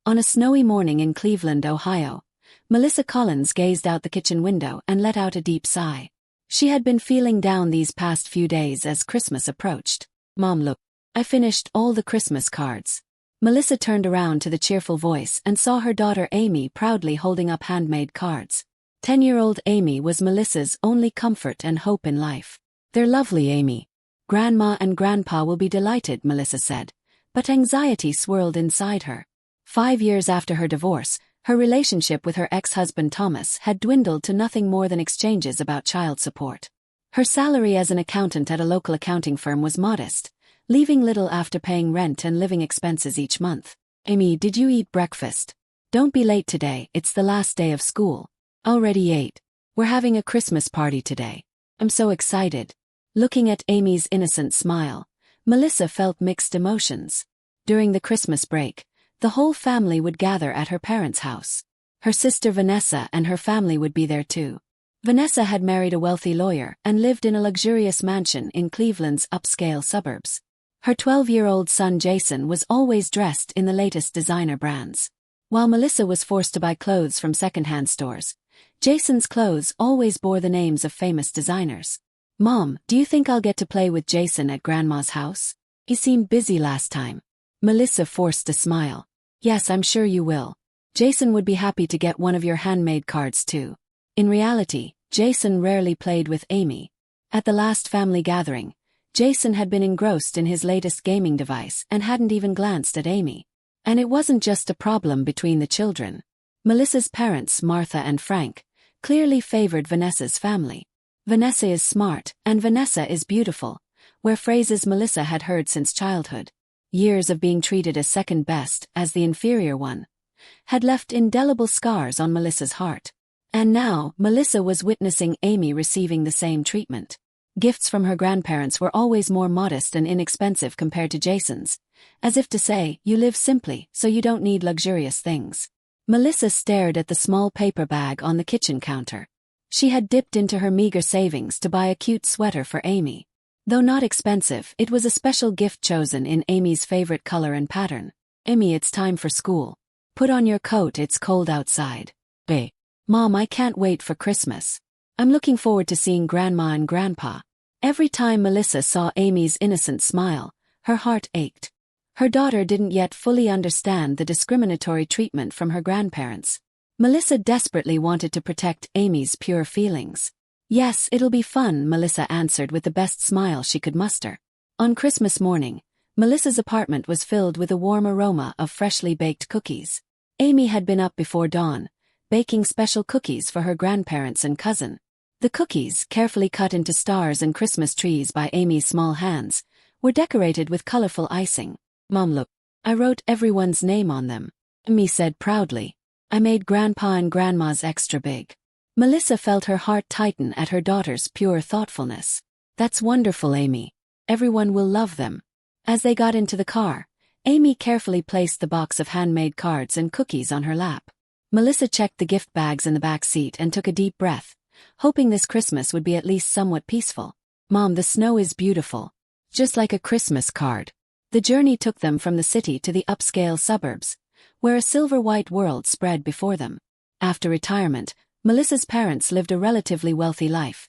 On a snowy morning in Cleveland, Ohio, Melissa Collins gazed out the kitchen window and let out a deep sigh. She had been feeling down these past few days as Christmas approached. "Mom, look. I finished all the Christmas cards." Melissa turned around to the cheerful voice and saw her daughter Amy proudly holding up handmade cards. 10-year-old Amy was Melissa's only comfort and hope in life. "They're lovely, Amy. Grandma and Grandpa will be delighted," Melissa said, but anxiety swirled inside her. 5 years after her divorce, her relationship with her ex-husband Thomas had dwindled to nothing more than exchanges about child support. Her salary as an accountant at a local accounting firm was modest, leaving little after paying rent and living expenses each month. "Amy, did you eat breakfast? Don't be late today, it's the last day of school." "Already ate. We're having a Christmas party today. I'm so excited." Looking at Amy's innocent smile, Melissa felt mixed emotions. During the Christmas break, the whole family would gather at her parents' house. Her sister Vanessa and her family would be there too. Vanessa had married a wealthy lawyer and lived in a luxurious mansion in Cleveland's upscale suburbs. Her 12-year-old son Jason was always dressed in the latest designer brands. While Melissa was forced to buy clothes from secondhand stores, Jason's clothes always bore the names of famous designers. "Mom, do you think I'll get to play with Jason at Grandma's house? He seemed busy last time." Melissa forced a smile. "Yes, I'm sure you will. Jason would be happy to get one of your handmade cards too." In reality, Jason rarely played with Amy. At the last family gathering, Jason had been engrossed in his latest gaming device and hadn't even glanced at Amy. And it wasn't just a problem between the children. Melissa's parents, Martha and Frank, clearly favored Vanessa's family. "Vanessa is smart, and Vanessa is beautiful," were phrases Melissa had heard since childhood. Years of being treated as second best, as the inferior one, had left indelible scars on Melissa's heart. And now, Melissa was witnessing Amy receiving the same treatment. Gifts from her grandparents were always more modest and inexpensive compared to Jason's, as if to say, "You live simply, so you don't need luxurious things." Melissa stared at the small paper bag on the kitchen counter. She had dipped into her meager savings to buy a cute sweater for Amy. Though not expensive, it was a special gift chosen in Amy's favorite color and pattern. "Amy, it's time for school. Put on your coat, it's cold outside." "Bae. Mom, I can't wait for Christmas. I'm looking forward to seeing Grandma and Grandpa." Every time Melissa saw Amy's innocent smile, her heart ached. Her daughter didn't yet fully understand the discriminatory treatment from her grandparents. Melissa desperately wanted to protect Amy's pure feelings. "Yes, it'll be fun," Melissa answered with the best smile she could muster. On Christmas morning, Melissa's apartment was filled with a warm aroma of freshly baked cookies. Amy had been up before dawn, baking special cookies for her grandparents and cousin. The cookies, carefully cut into stars and Christmas trees by Amy's small hands, were decorated with colorful icing. "Mom, look. I wrote everyone's name on them," Amy said proudly. "I made Grandpa and Grandma's extra big." Melissa felt her heart tighten at her daughter's pure thoughtfulness. "That's wonderful, Amy. Everyone will love them." As they got into the car, Amy carefully placed the box of handmade cards and cookies on her lap. Melissa checked the gift bags in the back seat and took a deep breath, hoping this Christmas would be at least somewhat peaceful. "Mom, the snow is beautiful. Just like a Christmas card." The journey took them from the city to the upscale suburbs, where a silver-white world spread before them. After retirement, Melissa's parents lived a relatively wealthy life,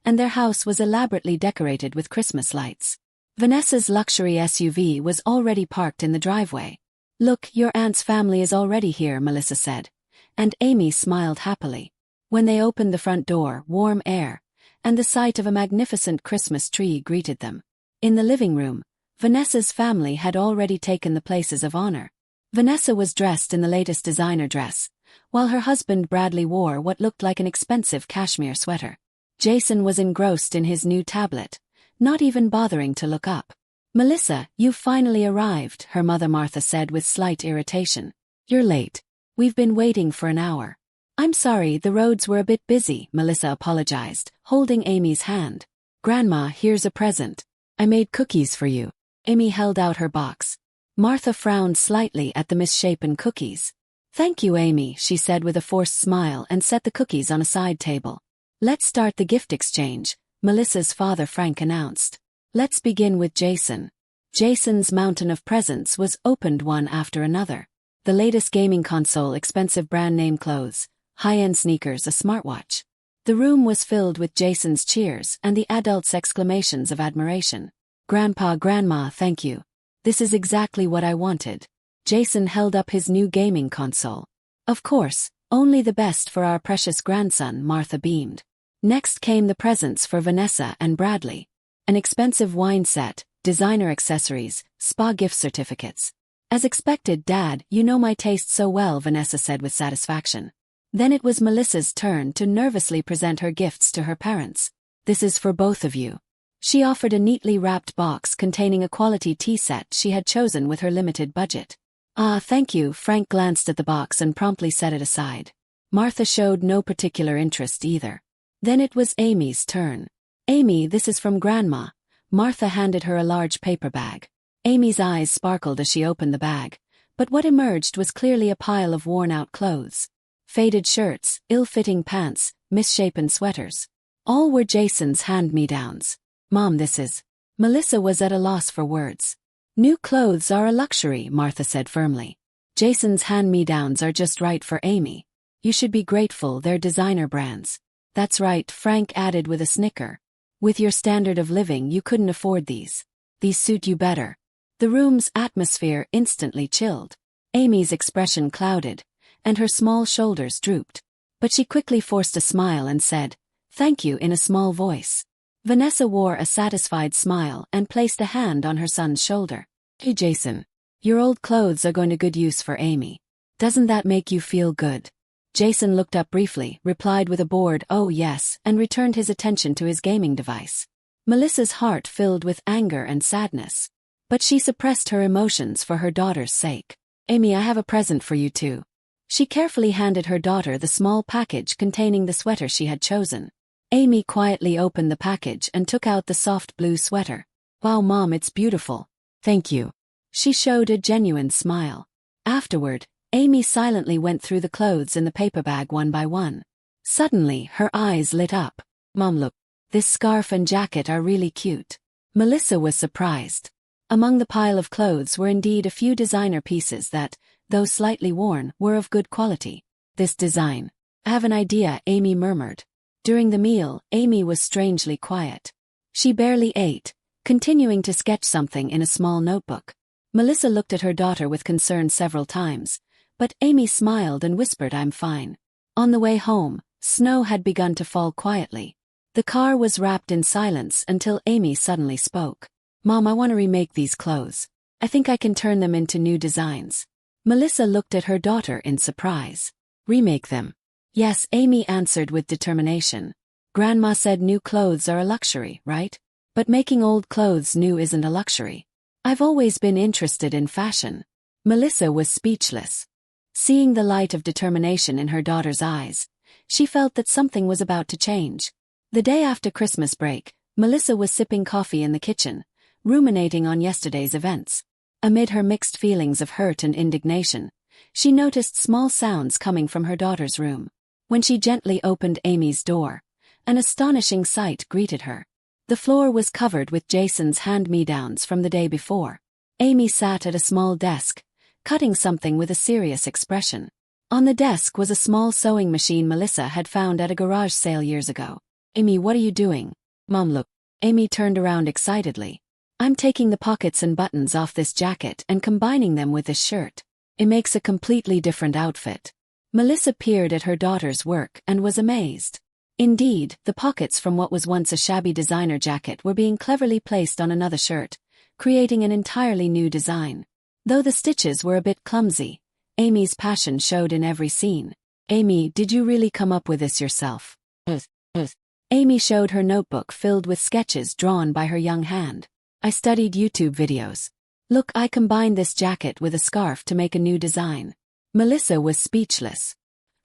and their house was elaborately decorated with Christmas lights. Vanessa's luxury SUV was already parked in the driveway. "Look, your aunt's family is already here," Melissa said, and Amy smiled happily. When they opened the front door, warm air and the sight of a magnificent Christmas tree greeted them. In the living room, Vanessa's family had already taken the places of honor. Vanessa was dressed in the latest designer dress, while her husband Bradley wore what looked like an expensive cashmere sweater. Jason was engrossed in his new tablet, not even bothering to look up. "Melissa, you've finally arrived," her mother Martha said with slight irritation. "You're late. We've been waiting for an hour." "I'm sorry, the roads were a bit busy," Melissa apologized, holding Amy's hand. "Grandma, here's a present. I made cookies for you." Amy held out her box. Martha frowned slightly at the misshapen cookies. "Thank you, Amy," she said with a forced smile and set the cookies on a side table. "Let's start the gift exchange," Melissa's father Frank announced. "Let's begin with Jason." Jason's mountain of presents was opened one after another. the latest gaming console, expensive brand name clothes, high-end sneakers, a smartwatch. The room was filled with Jason's cheers and the adults' exclamations of admiration. Grandpa, Grandma, thank you. This is exactly what I wanted. Jason held up his new gaming console. Of course, only the best for our precious grandson, Martha beamed. Next came the presents for Vanessa and Bradley. An expensive wine set, designer accessories, spa gift certificates. As expected, Dad, you know my taste so well, Vanessa said with satisfaction. Then it was Melissa's turn to nervously present her gifts to her parents. This is for both of you. She offered a neatly wrapped box containing a quality tea set she had chosen with her limited budget. Ah, thank you. Frank glanced at the box and promptly set it aside. Martha showed no particular interest either. Then it was Amy's turn. Amy, this is from Grandma. Martha handed her a large paper bag. Amy's eyes sparkled as she opened the bag, but what emerged was clearly a pile of worn-out clothes. Faded shirts, ill-fitting pants, misshapen sweaters. All were Jason's hand-me-downs. Mom, this is... Melissa was at a loss for words. New clothes are a luxury, Martha said firmly. Jason's hand-me-downs are just right for Amy. You should be grateful, they're designer brands. That's right, Frank added with a snicker. With your standard of living, you couldn't afford these. These suit you better. The room's atmosphere instantly chilled. Amy's expression clouded, and her small shoulders drooped. But she quickly forced a smile and said, "Thank you," in a small voice. Vanessa wore a satisfied smile and placed a hand on her son's shoulder. Hey Jason, your old clothes are going to good use for Amy. Doesn't that make you feel good? Jason looked up briefly, replied with a bored "oh yes," and returned his attention to his gaming device. Melissa's heart filled with anger and sadness. But she suppressed her emotions for her daughter's sake. Amy, I have a present for you too. She carefully handed her daughter the small package containing the sweater she had chosen. Amy quietly opened the package and took out the soft blue sweater. Wow, Mom, it's beautiful. Thank you. She showed a genuine smile. Afterward, Amy silently went through the clothes in the paper bag one by one. Suddenly, her eyes lit up. Mom, look. This scarf and jacket are really cute. Melissa was surprised. Among the pile of clothes were indeed a few designer pieces that, though slightly worn, were of good quality. This design. I have an idea, Amy murmured. During the meal, Amy was strangely quiet. She barely ate, continuing to sketch something in a small notebook. Melissa looked at her daughter with concern several times, but Amy smiled and whispered, "I'm fine." On the way home, snow had begun to fall quietly. The car was wrapped in silence until Amy suddenly spoke. Mom, I want to remake these clothes. I think I can turn them into new designs. Melissa looked at her daughter in surprise. Remake them? Yes, Amy answered with determination. Grandma said new clothes are a luxury, right? But making old clothes new isn't a luxury. I've always been interested in fashion. Melissa was speechless. Seeing the light of determination in her daughter's eyes, she felt that something was about to change. The day after Christmas break, Melissa was sipping coffee in the kitchen, ruminating on yesterday's events. Amid her mixed feelings of hurt and indignation, she noticed small sounds coming from her daughter's room. When she gently opened Amy's door, an astonishing sight greeted her. The floor was covered with Jason's hand-me-downs from the day before. Amy sat at a small desk, cutting something with a serious expression. On the desk was a small sewing machine Melissa had found at a garage sale years ago. Amy, what are you doing? Mom, look. Amy turned around excitedly. I'm taking the pockets and buttons off this jacket and combining them with this shirt. It makes a completely different outfit. Melissa peered at her daughter's work and was amazed. Indeed, the pockets from what was once a shabby designer jacket were being cleverly placed on another shirt, creating an entirely new design. Though the stitches were a bit clumsy, Amy's passion showed in every scene. Amy, did you really come up with this yourself? Amy showed her notebook filled with sketches drawn by her young hand. I studied YouTube videos. Look, I combined this jacket with a scarf to make a new design. Melissa was speechless.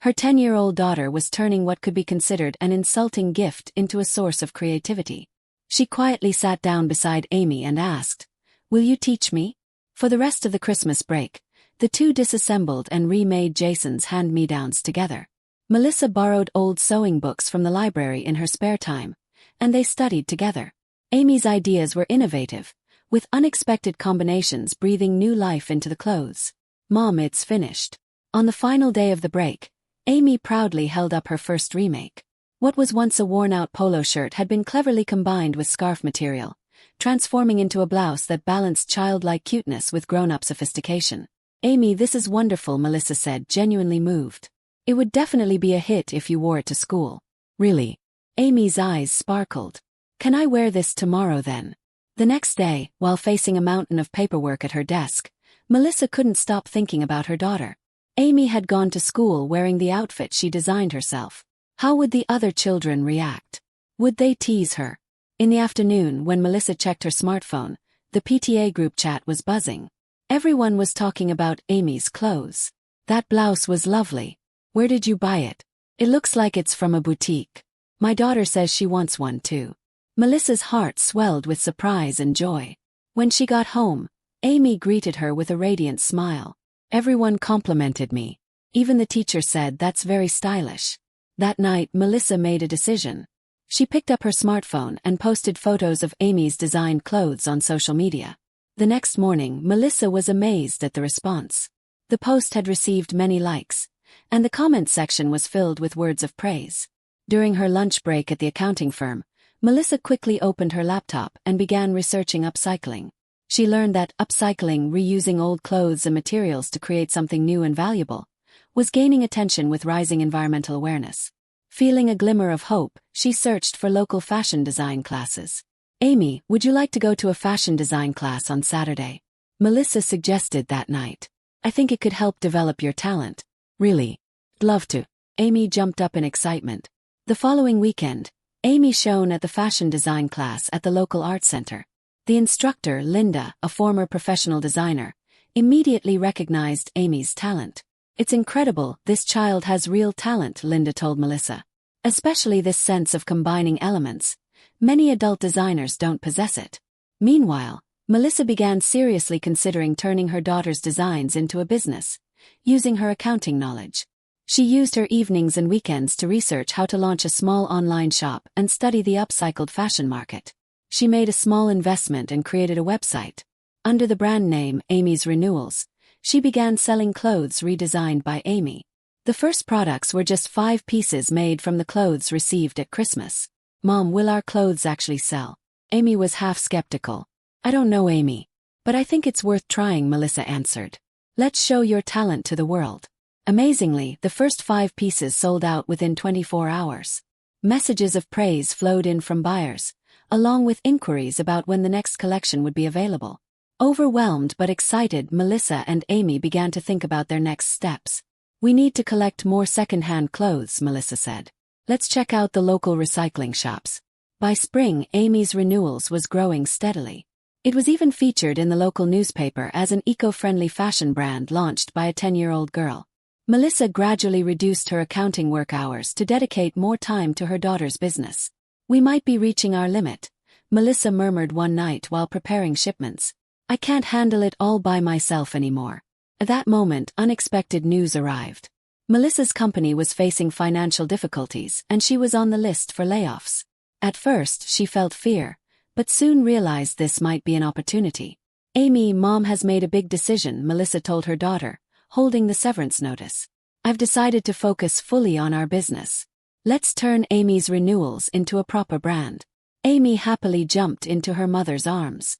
Her 10-year-old daughter was turning what could be considered an insulting gift into a source of creativity. She quietly sat down beside Amy and asked, "Will you teach me?" For the rest of the Christmas break, the two disassembled and remade Jason's hand-me-downs together. Melissa borrowed old sewing books from the library in her spare time, and they studied together. Amy's ideas were innovative, with unexpected combinations breathing new life into the clothes. Mom, it's finished. On the final day of the break, Amy proudly held up her first remake. What was once a worn-out polo shirt had been cleverly combined with scarf material, transforming into a blouse that balanced childlike cuteness with grown-up sophistication. Amy, this is wonderful, Melissa said, genuinely moved. It would definitely be a hit if you wore it to school. Really? Amy's eyes sparkled. Can I wear this tomorrow then? The next day, while facing a mountain of paperwork at her desk, Melissa couldn't stop thinking about her daughter. Amy had gone to school wearing the outfit she designed herself. How would the other children react? Would they tease her? In the afternoon, when Melissa checked her smartphone, the PTA group chat was buzzing. Everyone was talking about Amy's clothes. That blouse was lovely. Where did you buy it? It looks like it's from a boutique. My daughter says she wants one too. Melissa's heart swelled with surprise and joy. When she got home, Amy greeted her with a radiant smile. Everyone complimented me. Even the teacher said that's very stylish. That night, Melissa made a decision. She picked up her smartphone and posted photos of Amy's designed clothes on social media. The next morning, Melissa was amazed at the response. The post had received many likes, and the comment section was filled with words of praise. During her lunch break at the accounting firm, Melissa quickly opened her laptop and began researching upcycling. She learned that upcycling, reusing old clothes and materials to create something new and valuable, was gaining attention with rising environmental awareness. Feeling a glimmer of hope, she searched for local fashion design classes. Amy, would you like to go to a fashion design class on Saturday? Melissa suggested that night. I think it could help develop your talent. Really? Love to. Amy jumped up in excitement. The following weekend, Amy shone at the fashion design class at the local art center. The instructor, Linda, a former professional designer, immediately recognized Amy's talent. It's incredible, this child has real talent, Linda told Melissa. Especially this sense of combining elements. Many adult designers don't possess it. Meanwhile, Melissa began seriously considering turning her daughter's designs into a business, using her accounting knowledge. She used her evenings and weekends to research how to launch a small online shop and study the upcycled fashion market. She made a small investment and created a website. Under the brand name Amy's Renewals, she began selling clothes redesigned by Amy. The first products were just 5 pieces made from the clothes received at Christmas. Mom, will our clothes actually sell? Amy was half skeptical. I don't know, Amy. But I think it's worth trying, Melissa answered. Let's show your talent to the world. Amazingly, the first 5 pieces sold out within 24 hours. Messages of praise flowed in from buyers, along with inquiries about when the next collection would be available. Overwhelmed but excited, Melissa and Amy began to think about their next steps. We need to collect more second-hand clothes, Melissa said. Let's check out the local recycling shops. By spring, Amy's Renewals was growing steadily. It was even featured in the local newspaper as an eco-friendly fashion brand launched by a 10-year-old girl. Melissa gradually reduced her accounting work hours to dedicate more time to her daughter's business. We might be reaching our limit, Melissa murmured one night while preparing shipments. I can't handle it all by myself anymore. At that moment, unexpected news arrived. Melissa's company was facing financial difficulties and she was on the list for layoffs. At first, she felt fear, but soon realized this might be an opportunity. Amy, Mom has made a big decision, Melissa told her daughter, holding the severance notice. I've decided to focus fully on our business. Let's turn Amy's Renewals into a proper brand. Amy happily jumped into her mother's arms.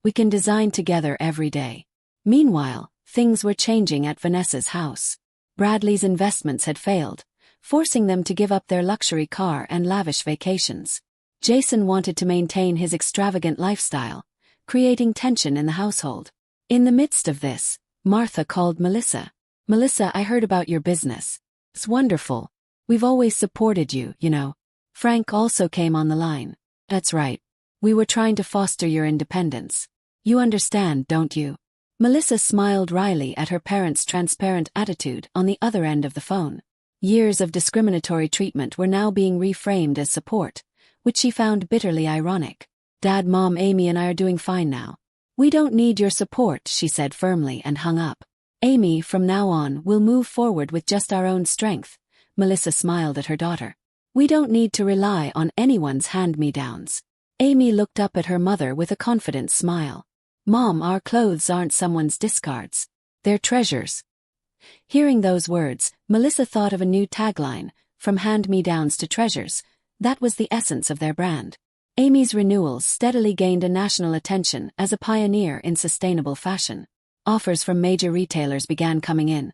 We can design together every day. Meanwhile, things were changing at Vanessa's house. Bradley's investments had failed, forcing them to give up their luxury car and lavish vacations. Jason wanted to maintain his extravagant lifestyle, creating tension in the household. In the midst of this, Martha called Melissa. Melissa, I heard about your business. It's wonderful. We've always supported you, you know. Frank also came on the line. That's right. We were trying to foster your independence. You understand, don't you? Melissa smiled wryly at her parents' transparent attitude on the other end of the phone. Years of discriminatory treatment were now being reframed as support, which she found bitterly ironic. Dad, Mom, Amy and I are doing fine now. We don't need your support, she said firmly and hung up. Amy, from now on, we'll move forward with just our own strength. Melissa smiled at her daughter. We don't need to rely on anyone's hand-me-downs. Amy looked up at her mother with a confident smile. Mom, our clothes aren't someone's discards. They're treasures. Hearing those words, Melissa thought of a new tagline, from hand-me-downs to treasures. That was the essence of their brand. Amy's renewals steadily gained a national attention as a pioneer in sustainable fashion. Offers from major retailers began coming in,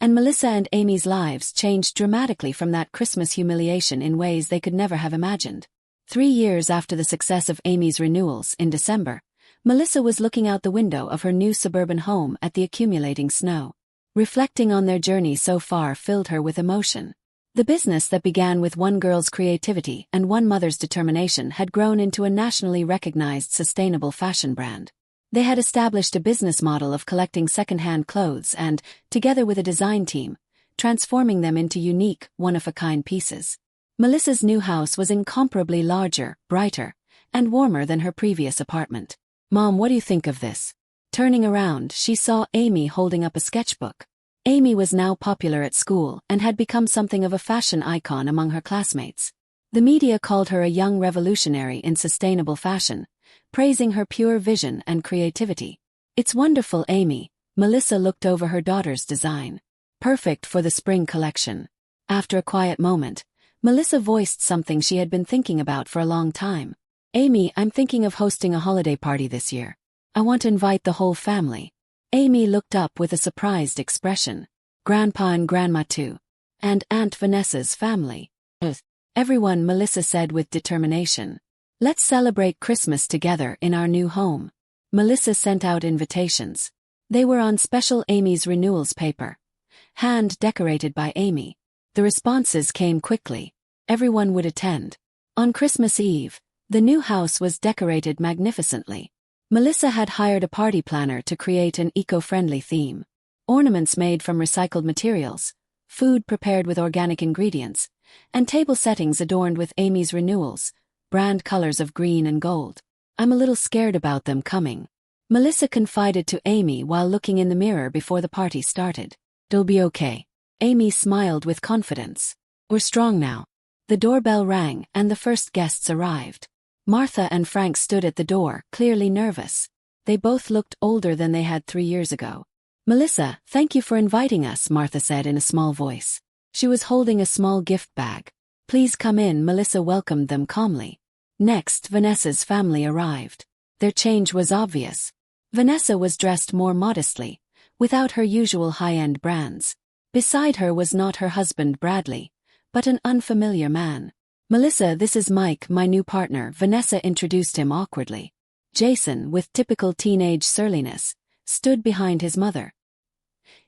and Melissa and Amy's lives changed dramatically from that Christmas humiliation in ways they could never have imagined. 3 years after the success of Amy's renewals in December, Melissa was looking out the window of her new suburban home at the accumulating snow. Reflecting on their journey so far filled her with emotion. The business that began with one girl's creativity and one mother's determination had grown into a nationally recognized sustainable fashion brand. They had established a business model of collecting second-hand clothes and, together with a design team, transforming them into unique, one-of-a-kind pieces. Melissa's new house was incomparably larger, brighter, and warmer than her previous apartment. "Mom, what do you think of this?" Turning around, she saw Amy holding up a sketchbook. Amy was now popular at school and had become something of a fashion icon among her classmates. The media called her a young revolutionary in sustainable fashion, praising her pure vision and creativity. "It's wonderful, Amy." Melissa looked over her daughter's design. "Perfect for the spring collection." After a quiet moment, Melissa voiced something she had been thinking about for a long time. "Amy, I'm thinking of hosting a holiday party this year. I want to invite the whole family." Amy looked up with a surprised expression. "Grandpa and Grandma too. And Aunt Vanessa's family." "Everyone," Melissa said with determination. "Let's celebrate Christmas together in our new home." Melissa sent out invitations. They were on special Amy's renewals paper, hand-decorated by Amy. The responses came quickly. Everyone would attend. On Christmas Eve, the new house was decorated magnificently. Melissa had hired a party planner to create an eco-friendly theme. Ornaments made from recycled materials, food prepared with organic ingredients, and table settings adorned with Amy's renewals, brand colors of green and gold. "I'm a little scared about them coming," Melissa confided to Amy while looking in the mirror before the party started. "It'll be okay." Amy smiled with confidence. "We're strong now." The doorbell rang and the first guests arrived. Martha and Frank stood at the door, clearly nervous. They both looked older than they had 3 years ago. "Melissa, thank you for inviting us," Martha said in a small voice. She was holding a small gift bag. "Please come in," Melissa welcomed them calmly. Next, Vanessa's family arrived. Their change was obvious. Vanessa was dressed more modestly, without her usual high-end brands. Beside her was not her husband Bradley, but an unfamiliar man. "Melissa, this is Mike, my new partner," Vanessa introduced him awkwardly. Jason, with typical teenage surliness, stood behind his mother.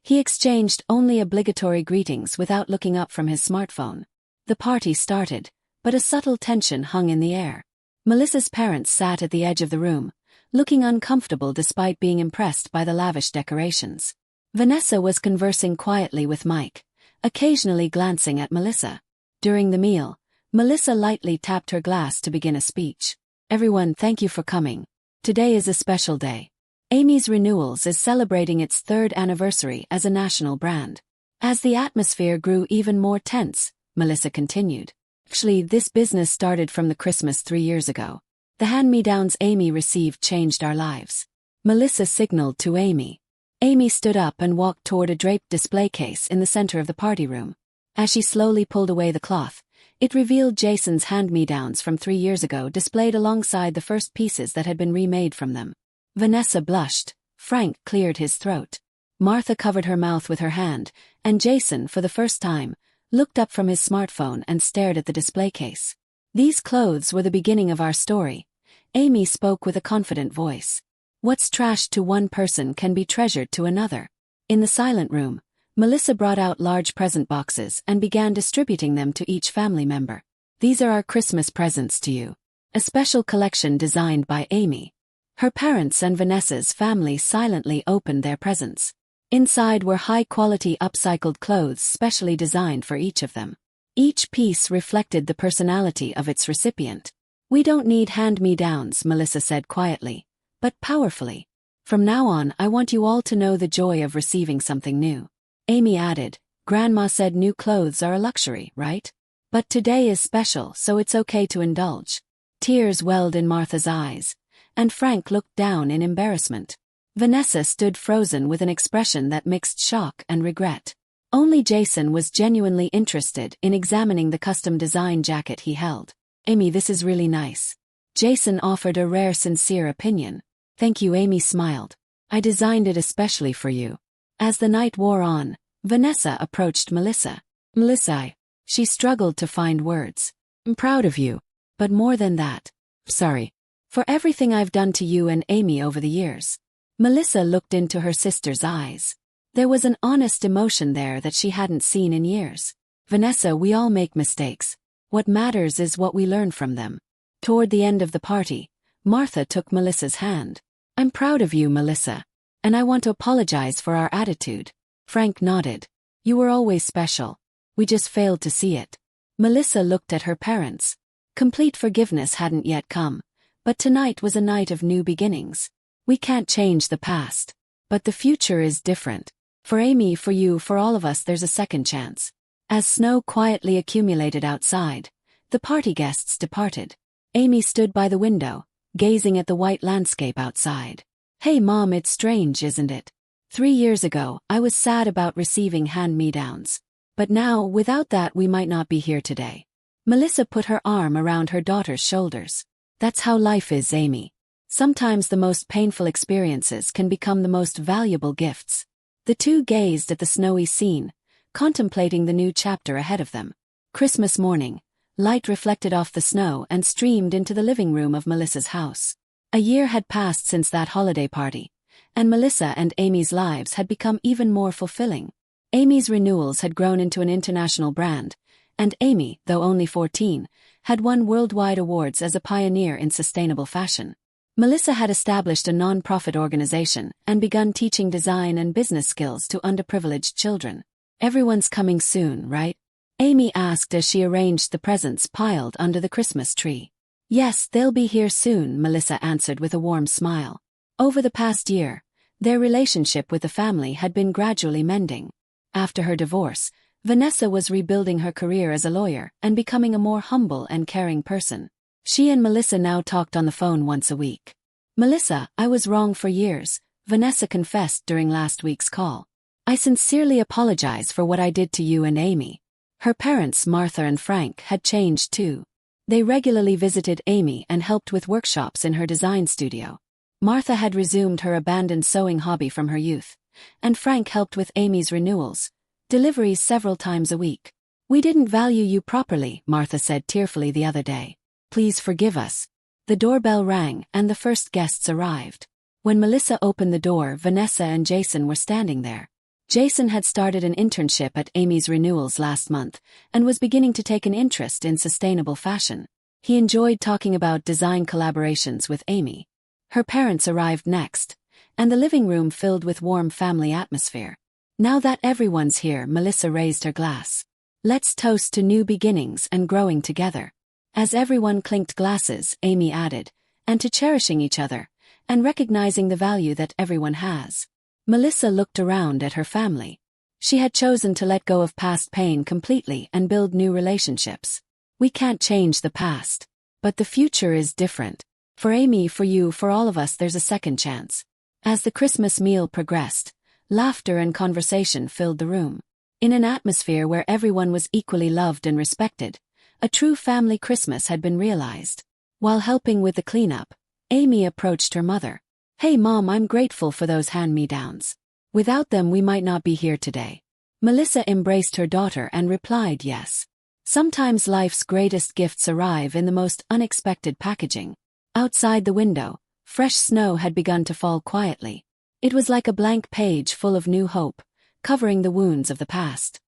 He exchanged only obligatory greetings without looking up from his smartphone. The party started, but a subtle tension hung in the air. Melissa's parents sat at the edge of the room, looking uncomfortable despite being impressed by the lavish decorations. Vanessa was conversing quietly with Mike, occasionally glancing at Melissa. During the meal, Melissa lightly tapped her glass to begin a speech. "Everyone, thank you for coming. Today is a special day. Amy's Renewals is celebrating its 3rd anniversary as a national brand." As the atmosphere grew even more tense, Melissa continued. "Actually, this business started from the Christmas 3 years ago. The hand-me-downs Amy received changed our lives." Melissa signaled to Amy. Amy stood up and walked toward a draped display case in the center of the party room. As she slowly pulled away the cloth, it revealed Jason's hand-me-downs from 3 years ago displayed alongside the first pieces that had been remade from them. Vanessa blushed, Frank cleared his throat. Martha covered her mouth with her hand, and Jason, for the first time, looked up from his smartphone and stared at the display case. "These clothes were the beginning of our story," Amy spoke with a confident voice. "What's trashed to one person can be treasured to another." In the silent room, Melissa brought out large present boxes and began distributing them to each family member. "These are our Christmas presents to you. A special collection designed by Amy." Her parents and Vanessa's family silently opened their presents. Inside were high-quality upcycled clothes specially designed for each of them. Each piece reflected the personality of its recipient. "We don't need hand-me-downs," Melissa said quietly, but powerfully. "From now on, I want you all to know the joy of receiving something new." Amy added, "Grandma said new clothes are a luxury, right? But today is special, so it's okay to indulge." Tears welled in Martha's eyes, and Frank looked down in embarrassment. Vanessa stood frozen with an expression that mixed shock and regret. Only Jason was genuinely interested in examining the custom design jacket he held. Amy, this is really nice. Jason offered a rare sincere opinion. Thank you, Amy smiled. I designed it especially for you. As the night wore on, Vanessa approached Melissa. Melissa, she struggled to find words. I'm proud of you. But more than that. Sorry. For everything I've done to you and Amy over the years. Melissa looked into her sister's eyes. There was an honest emotion there that she hadn't seen in years. Vanessa, we all make mistakes. What matters is what we learn from them. Toward the end of the party, Martha took Melissa's hand. I'm proud of you, Melissa. And I want to apologize for our attitude. Frank nodded. You were always special. We just failed to see it. Melissa looked at her parents. Complete forgiveness hadn't yet come, but tonight was a night of new beginnings. We can't change the past. But the future is different. For Amy, for you, for all of us, there's a second chance. As snow quietly accumulated outside, the party guests departed. Amy stood by the window, gazing at the white landscape outside. Hey Mom, it's strange, isn't it? 3 years ago, I was sad about receiving hand-me-downs. But now, without that, we might not be here today. Melissa put her arm around her daughter's shoulders. That's how life is, Amy. Sometimes the most painful experiences can become the most valuable gifts. The two gazed at the snowy scene, contemplating the new chapter ahead of them. Christmas morning, light reflected off the snow and streamed into the living room of Melissa's house. A year had passed since that holiday party, and Melissa and Amy's lives had become even more fulfilling. Amy's Renewals had grown into an international brand, and Amy, though only 14, had won worldwide awards as a pioneer in sustainable fashion. Melissa had established a non-profit organization and begun teaching design and business skills to underprivileged children. Everyone's coming soon, right? Amy asked as she arranged the presents piled under the Christmas tree. Yes, they'll be here soon, Melissa answered with a warm smile. Over the past year, their relationship with the family had been gradually mending. After her divorce, Vanessa was rebuilding her career as a lawyer and becoming a more humble and caring person. She and Melissa now talked on the phone once a week. Melissa, I was wrong for years, Vanessa confessed during last week's call. I sincerely apologize for what I did to you and Amy. Her parents, Martha and Frank, had changed too. They regularly visited Amy and helped with workshops in her design studio. Martha had resumed her abandoned sewing hobby from her youth, and Frank helped with Amy's renewals, deliveries several times a week. We didn't value you properly, Martha said tearfully the other day. Please forgive us. The doorbell rang and the first guests arrived. When Melissa opened the door, Vanessa and Jason were standing there. Jason had started an internship at Amy's Renewals last month and was beginning to take an interest in sustainable fashion. He enjoyed talking about design collaborations with Amy. Her parents arrived next, and the living room filled with warm family atmosphere. Now that everyone's here, Melissa raised her glass. Let's toast to new beginnings and growing together. As everyone clinked glasses, Amy added, and to cherishing each other, and recognizing the value that everyone has. Melissa looked around at her family. She had chosen to let go of past pain completely and build new relationships. We can't change the past. But the future is different. For Amy, for you, for all of us, there's a second chance. As the Christmas meal progressed, laughter and conversation filled the room. In an atmosphere where everyone was equally loved and respected, a true family Christmas had been realized. While helping with the cleanup, Amy approached her mother. Hey Mom, I'm grateful for those hand-me-downs. Without them we might not be here today. Melissa embraced her daughter and replied yes. Sometimes life's greatest gifts arrive in the most unexpected packaging. Outside the window, fresh snow had begun to fall quietly. It was like a blank page full of new hope, covering the wounds of the past.